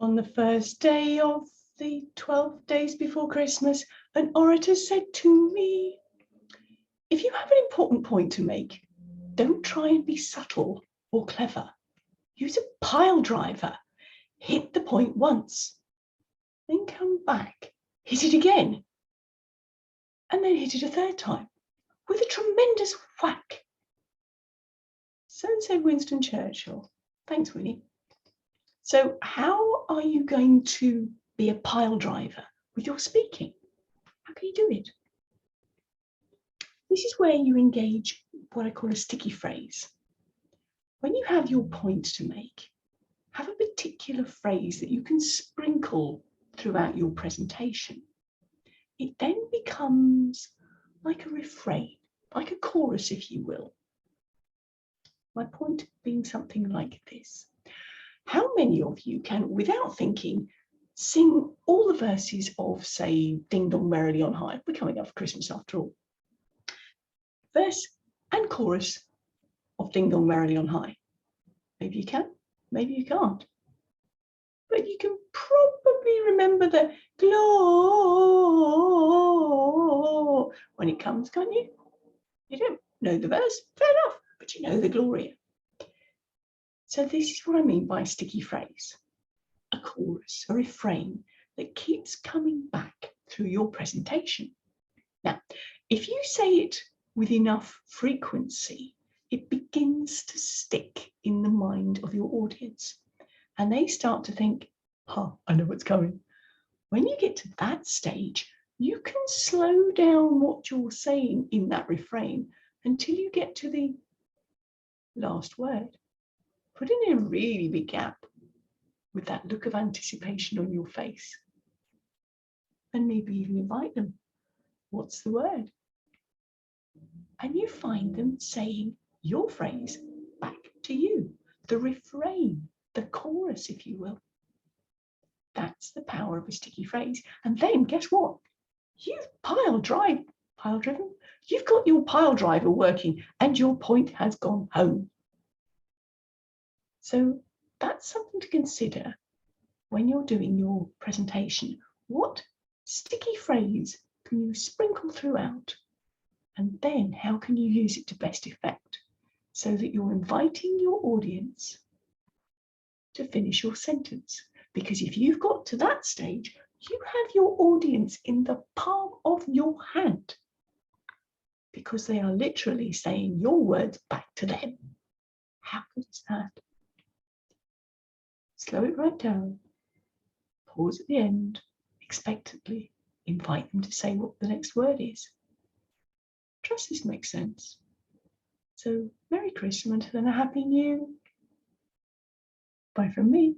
On the first day of the 12 days before Christmas, an orator said to me, if you have an important point to make, don't try and be subtle or clever. Use a pile driver. Hit the point once, then come back, hit it again, and then hit it a third time with a tremendous whack. So said Winston Churchill. Thanks, Winnie. So how are you going to be a pile driver with your speaking? How can you do it? This is where you engage what I call a sticky phrase. When you have your point to make, have a particular phrase that you can sprinkle throughout your presentation. It then becomes like a refrain, like a chorus, if you will. My point being something like this. How many of you can, without thinking, sing all the verses of, say, Ding Dong Merrily on High? We're coming up for Christmas after all. Verse and chorus of Ding Dong Merrily on High. Maybe you can, maybe you can't. But you can probably remember the glow when it comes, can't you? You don't know the verse, fair enough, but you know the Gloria. So this is what I mean by sticky phrase, a chorus, a refrain that keeps coming back through your presentation. Now, if you say it with enough frequency, it begins to stick in the mind of your audience. And they start to think, I know what's coming. When you get to that stage, you can slow down what you're saying in that refrain until you get to the last word. Put in a really big gap with that look of anticipation on your face. And maybe even invite them. What's the word? And you find them saying your phrase back to you, the refrain, the chorus, if you will. That's the power of a sticky phrase. And then guess what? You've pile driven. You've got your pile driver working and your point has gone home. So that's something to consider when you're doing your presentation. What sticky phrase can you sprinkle throughout? And then how can you use it to best effect so that you're inviting your audience to finish your sentence? Because if you've got to that stage, you have your audience in the palm of your hand because they are literally saying your words back to them. How good is that? Slow it right down, pause at the end, expectantly invite them to say what the next word is. Trust this makes sense. So Merry Christmas and a Happy New. Bye from me.